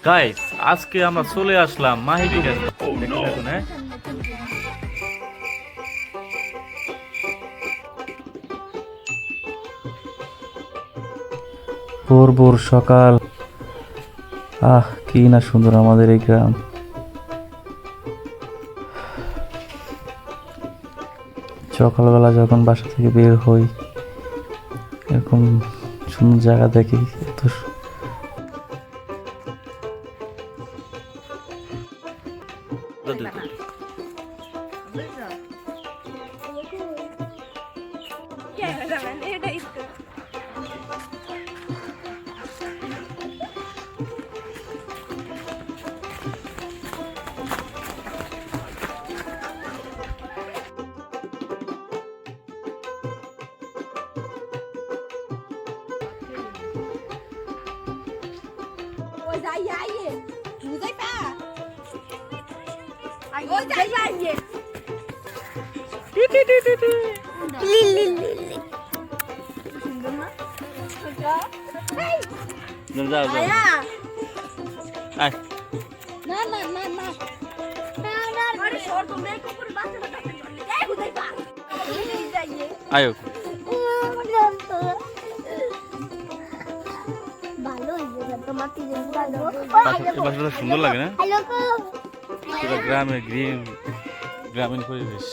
Guys আজকে আমরা চলে আসলাম মাহিটি কাছে। দেখতে থাকুন। ভোর ভোর সকাল, কি না সুন্দর আমাদের এই গ্রাম। সকালবেলা যখন বাসা থেকে বের হই এরকম সুন্দর জায়গা দেখি। আয়ো সুন্দর লাগে না? গ্রামের গ্রামীণ পরিবেশ।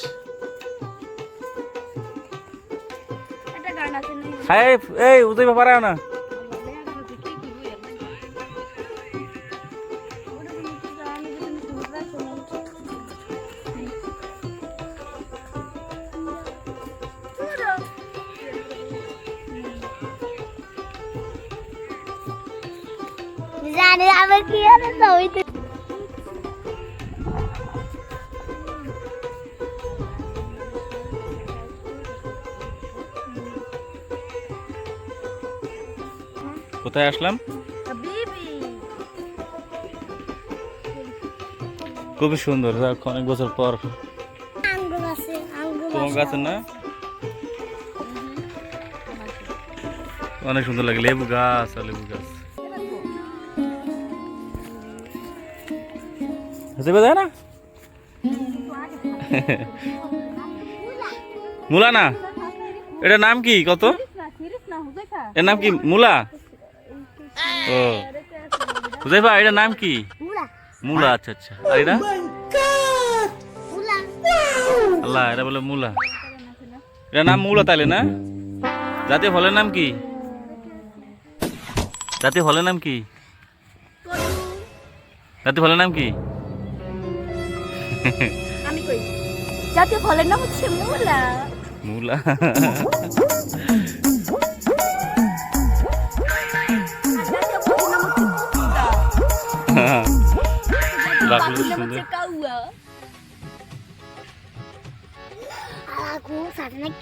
এই উদয় পারে না। জানি আবার কি হবে সবাইতে। কোথায় আসলাম? খুবই সুন্দর, অনেক বছর পর। আঙ্গুর আছে, তোমার গাছ না? অনেক সুন্দর লাগে। লেবু গাছ আর লেবু গাছ যায় না? মুলা না? এটার নাম কি? কত এর নাম কি? মুলা? ও হুজাইফা, এটার নাম কি? মুলা। আচ্ছা আচ্ছা। আর এটা? আল্লাহ, এটা বলে মুলা। এটার নাম মুলা তাইলে না? জাতীয় ফলের নাম কি? জাতীয় ফলের নাম কি? জাতীয় ফলের নাম কি? আমি কই জাতীয় ফলের নাম হচ্ছে মুলা। মুলা।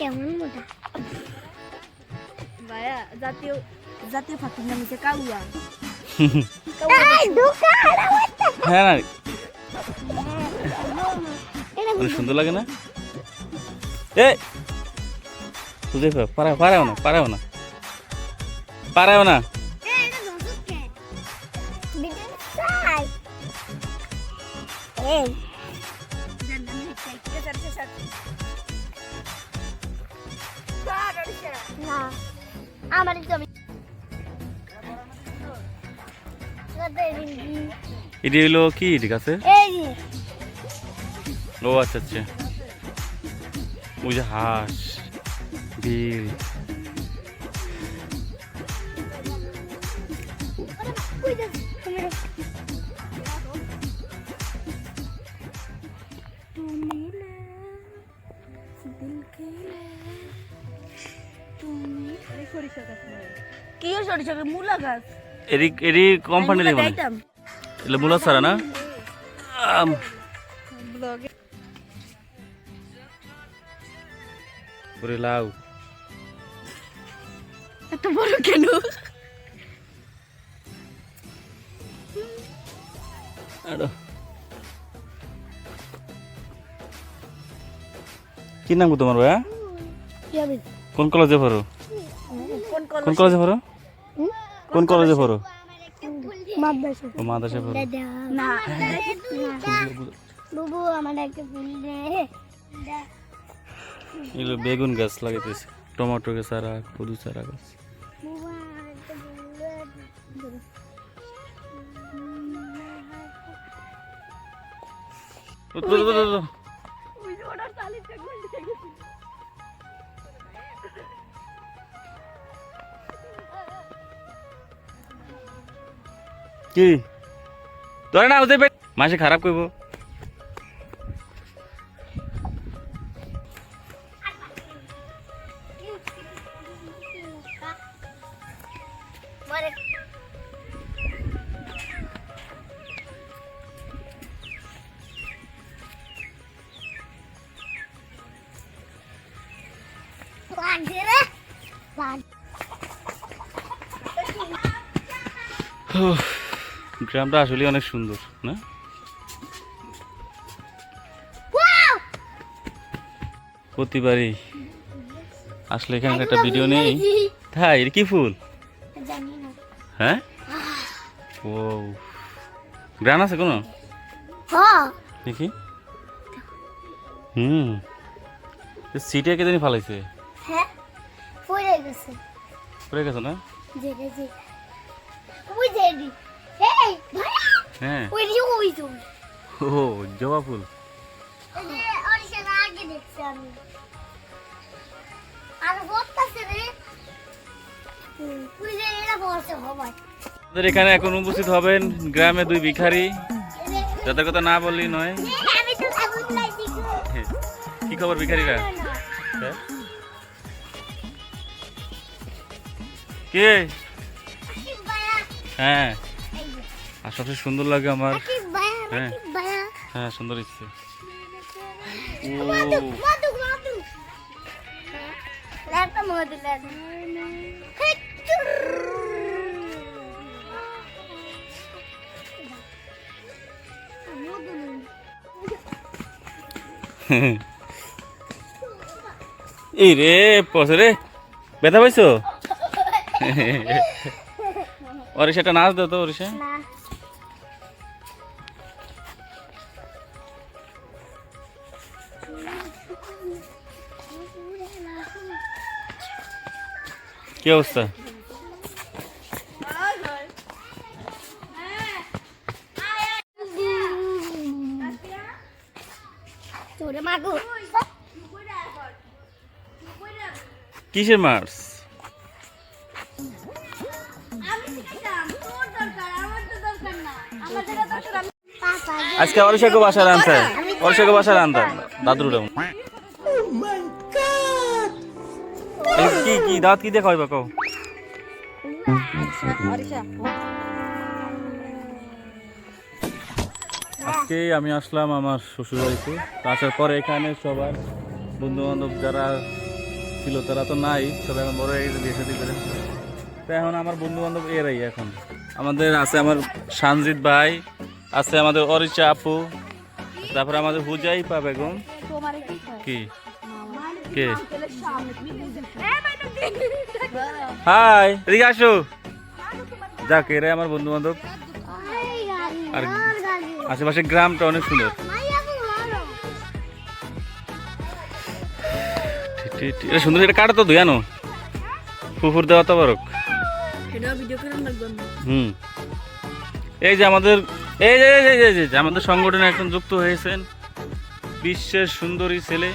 কেমন মোটা ভাইয়া, জাতীয় জাতীয় পাখির নাম হচ্ছে কাউয়া। হ্যাঁ, অনেক সুন্দর লাগে না? পারাও না। এটি হলো কি? ঠিক আছে। ও আচ্ছা আচ্ছা। ওই যে হাঁস, বিল। কি সরিষা? মুলা গাছ। এরি কোম্পানি দেখো এলে মুলা ছাড়া না? ওরে লাউ এত বড় কেন? কি নাম তোমার ভাইয়া? কোন কলেজে পড়ো? কোন কলেজে পড়ো? কোন কলেজে পড়ো? ও মাদ্রাসা পড়ো। না এগুলো বেগুন গাছ লাগাইতেছে, টমেটো গাছ আর কদু চারা গাছ। ও, তো, তো, তো, তো। কি ধরে না ওদের মাসে খারাপ করবো। গ্রামটা আসলে অনেক সুন্দর না? প্রতিবারই আসলে এখানে একটা ভিডিও নেই। তাই এটা কি ফুল? হ্যাঁ, ও গ্রান আছে কোনো দেখি। সিটে কে জানি ফালাইছে, পড়ে গেছে না? হ্যাঁ, ও জবা ফুল। আমাদের এখানে এখন উপস্থিত হবেন গ্রামে দুই ভিখারি, যাদের কথা না বললেই নয়। কি খবর ভিখারিরা? কে? হ্যাঁ, আর সবচেয়ে সুন্দর লাগে আমার। হ্যাঁ হ্যাঁ, সুন্দর ইচ্ছে। এই রে পড়ছে রে, ব্যথা পাইছো? অরিশাটা নাচ দাও তো, অরিশা। কি অবস্থা? কিসের মার্স? আজকে অরিশাকে বাসার আনতে, অরিশাকে বাসার আনতে দাদুর কি কি দাঁত কি দেখা হইবা কও? আজকে আমি আসলাম আমার শ্বশুর বাড়িতে। আসার পরে এখানে সবার বন্ধু বান্ধব যারা ছিল তারা তো নাই, সবাই এখন বড় হয়ে গেছে, বিয়ে শাদী করে। তো এখন আমার বন্ধু বান্ধব এরাই। এখন আমাদের আছে আমার সানজিৎ ভাই, আছে আমাদের অরিশা আপু, তারপরে আমাদের হুজাইফা বেগম। কি কে? হাই, এদিকে আসো। যাক, এরাই আমার বন্ধু বান্ধব। আর আশেপাশে গ্রামটা অনেক সুন্দর। এটা সুন্দর, এটা কাটা তো দুই আনো পুকুর দেওয়া তো বরক। এই যে আমাদের এই যে আমাদের সংগঠনে এখন যুক্ত হয়েছেন বিশ্বের সুন্দরী ছেলে,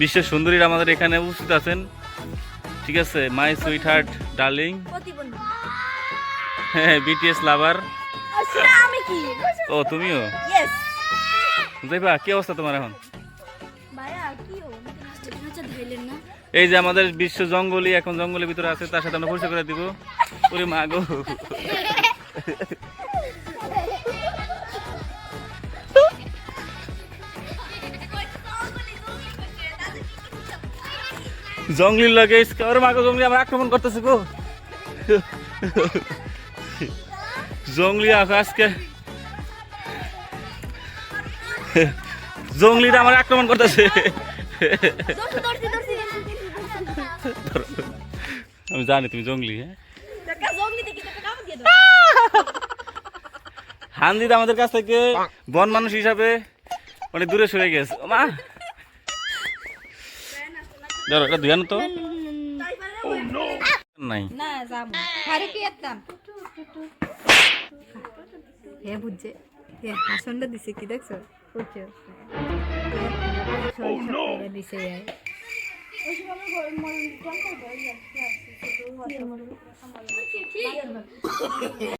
বিশ্বের সুন্দরীরা আমাদের এখানে উপস্থিত আছেন। ঠিক আছে, মাই সুইট হার্ট ডার্লিং, হ্যাঁ বিটিএস লাভার। ও তুমিও? বুঝাইবা কি অবস্থা তোমার এখন? এই যে আমাদের বিশ্ব জঙ্গলি এখন জঙ্গলের ভিতরে আছে, তার সাথে আমরা পরিচয় করে দিব। ওরে মা গো, জঙ্গলির লাগে ওরে মা গো, জঙ্গলি আমার আক্রমণ করতেছে গো। জঙ্গলি আজকে জঙ্গলিরা আমার আক্রমণ করতেছে। আমি জানি তুমি জঙ্গলি। হ্যাঁ, হানজিদ আমাদের কাছ থেকে বন মানুষ হিসাবে অনেক দূরে সরে গেছে মা ধরো এটা ধুয়ানো তো নাই না যাবো আরে কি একদম হে বুঝছে হে হাসনটা দিছে কি দেখছো করছে দিছে